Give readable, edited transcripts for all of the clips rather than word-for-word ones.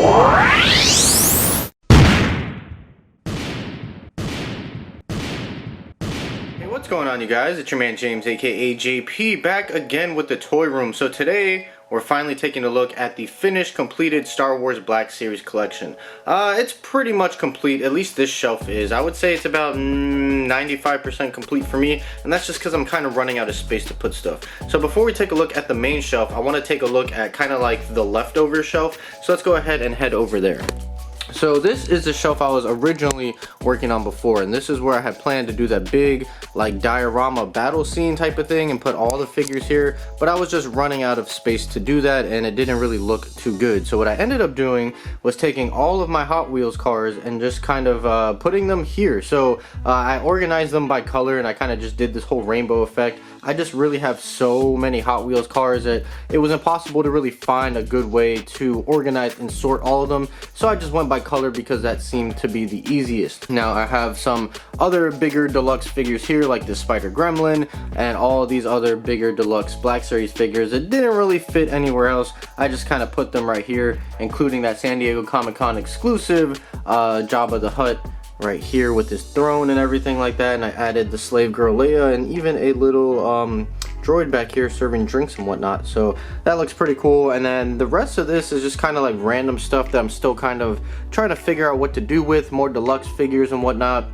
What's going on, you guys? It's your man James, aka JP, back again with the toy room. So today we're finally taking a look at the finished, completed Star Wars Black Series collection. It's pretty much complete, at least this shelf is. I would say it's about 95% complete for me, and that's just because I'm kind of running out of space to put stuff. So before we take a look at the main shelf, I want to take a look at kind of like the leftover shelf. So let's go ahead and head over there. So this is the shelf I was originally working on before, and this is where I had planned to do that big like diorama battle scene type of thing and put all the figures here, but I was just running out of space to do that and it didn't really look too good. So what I ended up doing was taking all of my Hot Wheels cars and just kind of putting them here. So I organized them by color and I kind of just did this whole rainbow effect. I just really have so many Hot Wheels cars that it was impossible to really find a good way to organize and sort all of them, so I just went by color because that seemed to be the easiest. Now I have some other bigger deluxe figures here like the Spider Gremlin and all these other bigger deluxe Black Series figures that didn't really fit anywhere else. I just kind of put them right here, including that San Diego Comic-Con exclusive Jabba the Hutt right here with this throne and everything like that, and I added the slave girl Leia and even a little droid back here serving drinks and whatnot. So that looks pretty cool. And then the rest of this is just kind of like random stuff that I'm still kind of trying to figure out what to do with, more deluxe figures and whatnot,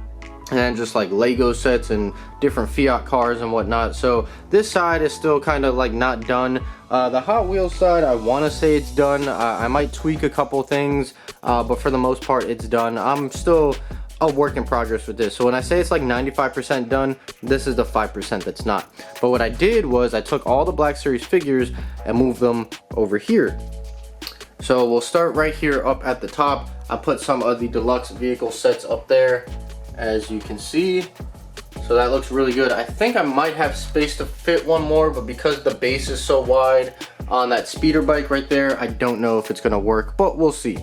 and then just like Lego sets and different Fiat cars and whatnot. So this side is still kind of like not done. The Hot Wheels side, I want to say it's done. I might tweak a couple things, but for the most part it's done. I'm still a work in progress with this. So when I say it's like 95% done, this is the 5% that's not. But what I did was I took all the Black Series figures and moved them over here. So we'll start right here up at the top. I put some of the deluxe vehicle sets up there, as you can see. So that looks really good. I think I might have space to fit one more, but because the base is so wide on that speeder bike right there, I don't know if it's gonna work, but we'll see.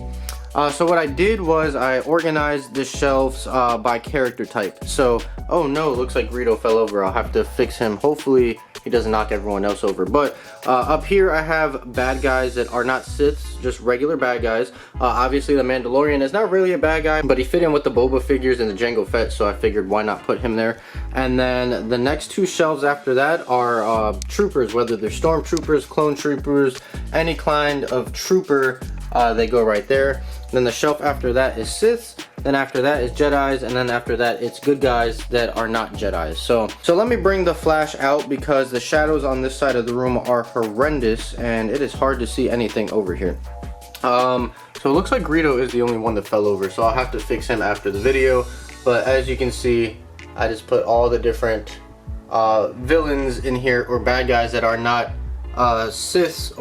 So what I did was I organized the shelves by character type. So, oh no, looks like Greedo fell over. I'll have to fix him. Hopefully he doesn't knock everyone else over. But up here I have bad guys that are not Siths, just regular bad guys. Obviously the Mandalorian is not really a bad guy, but he fit in with the Boba figures and the Jango Fett, so I figured why not put him there. And then the next two shelves after that are troopers, whether they're stormtroopers, clone troopers, any kind of trooper, they go right there. Then the shelf after that is Siths, then after that is Jedis, and then after that it's good guys that are not Jedis. So let me bring the flash out because the shadows on this side of the room are horrendous and it is hard to see anything over here. So it looks like Greedo is the only one that fell over, so I'll have to fix him after the video. But as you can see, I just put all the different villains in here, or bad guys that are not Siths,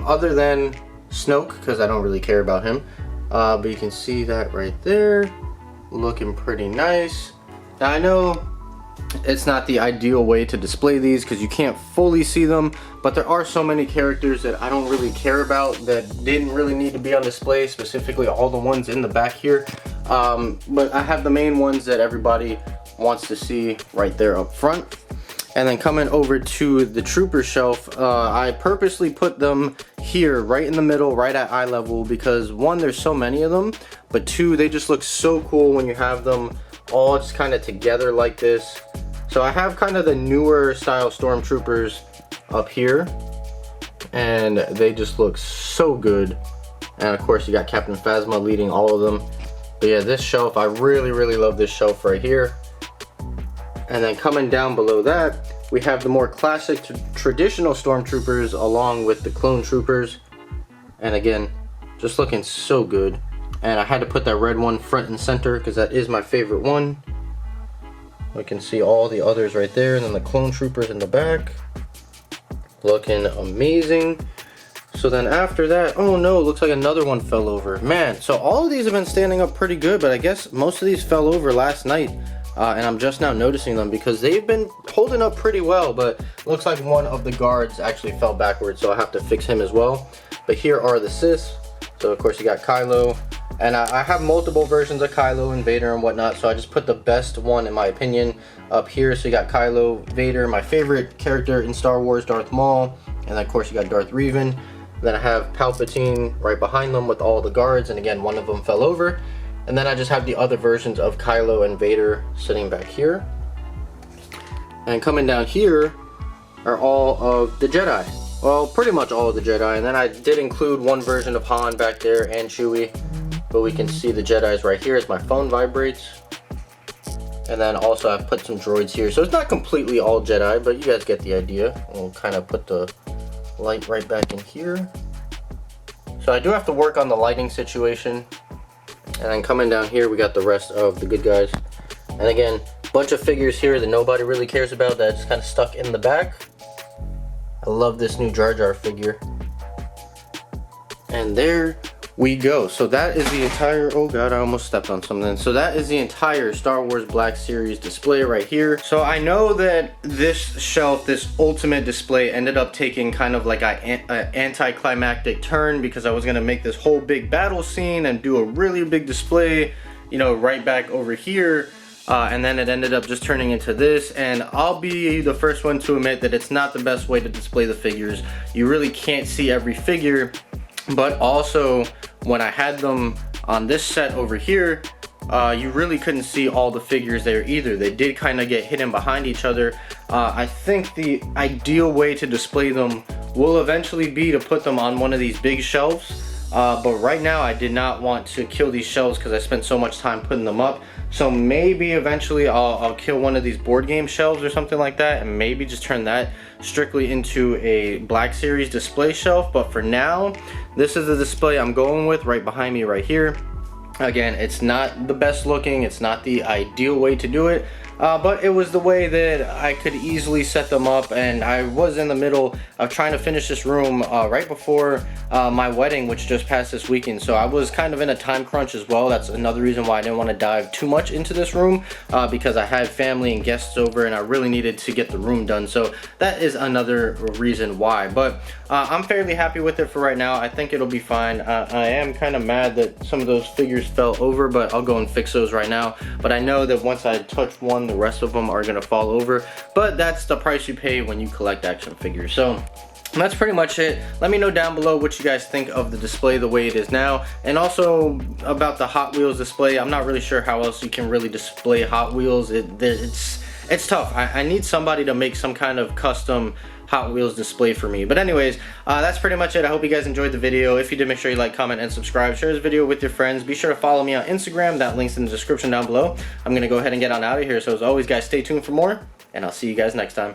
other than Snoke, because I don't really care about him. But you can see that right there, looking pretty nice. Now I know it's not the ideal way to display these because you can't fully see them, but there are so many characters that I don't really care about that didn't really need to be on display, specifically all the ones in the back here. But I have the main ones that everybody wants to see right there up front. And then coming over to the trooper shelf, I purposely put them here right in the middle, right at eye level, because one, there's so many of them, but two, they just look so cool when you have them all just kind of together like this. So I have kind of the newer style stormtroopers up here, and they just look so good. And of course you got Captain Phasma leading all of them. But yeah, this shelf, I really love this shelf right here. And then coming down below that, we have the more classic traditional stormtroopers along with the clone troopers. And again, just looking so good. And I had to put that red one front and center because that is my favorite one. We can see all the others right there, and then the clone troopers in the back. Looking amazing. So then after that, oh no, looks like another one fell over. Man, so all of these have been standing up pretty good, but I guess most of these fell over last night. And I'm just now noticing them because they've been holding up pretty well, but looks like one of the guards actually fell backwards, so I have to fix him as well. But here are the Siths. So of course you got Kylo, and I have multiple versions of Kylo and Vader and whatnot, so I just put the best one in my opinion up here. So you got Kylo, Vader, my favorite character in Star Wars, Darth Maul, and then of course you got Darth Revan. Then I have Palpatine right behind them with all the guards, and again, one of them fell over. And then I just have the other versions of Kylo and Vader sitting back here. And coming down here are all of the Jedi. Well, pretty much all of the Jedi. And then I did include one version of Han back there and Chewie. But we can see the Jedis right here as my phone vibrates. And then also I've put some droids here. So it's not completely all Jedi, but you guys get the idea. We'll kind of put the light right back in here. So I do have to work on the lighting situation. And then coming down here, we got the rest of the good guys. And again, bunch of figures here that nobody really cares about that's kind of stuck in the back. I love this new Jar Jar figure. And there we go. So that is the entire, oh god, I almost stepped on something. So that is the entire Star Wars Black Series display right here. So I know that this shelf, this ultimate display, ended up taking kind of like an anticlimactic turn, because I was gonna make this whole big battle scene and do a really big display, you know, right back over here. And then it ended up just turning into this, and I'll be the first one to admit that it's not the best way to display the figures. You really can't see every figure, but also when I had them on this set over here, you really couldn't see all the figures there either. They did kind of get hidden behind each other. I think the ideal way to display them will eventually be to put them on one of these big shelves. But right now I did not want to kill these shelves because I spent so much time putting them up. So maybe eventually I'll kill one of these board game shelves or something like that, and maybe just turn that strictly into a Black Series display shelf. But for now, this is the display I'm going with right behind me right here. Again, it's not the best looking, it's not the ideal way to do it, but it was the way that I could easily set them up. And I was in the middle of trying to finish this room right before my wedding, which just passed this weekend. So I was kind of in a time crunch as well. That's another reason why I didn't want to dive too much into this room, because I had family and guests over and I really needed to get the room done. So that is another reason why. But I'm fairly happy with it for right now. I think it'll be fine. I am kind of mad that some of those figures fell over, but I'll go and fix those right now. But I know that once I touch one, the rest of them are gonna fall over. But that's the price you pay when you collect action figures. So that's pretty much it. Let me know down below what you guys think of the display the way it is now, and also about the Hot Wheels display. I'm not really sure how else you can really display Hot Wheels. It's tough. I need somebody to make some kind of custom Hot Wheels display for me. But anyways, that's pretty much it. I hope you guys enjoyed the video. If you did, make sure you like, comment, and subscribe. Share this video with your friends. Be sure to follow me on Instagram. That link's in the description down below. I'm gonna go ahead and get on out of here. So as always, guys, stay tuned for more, and I'll see you guys next time.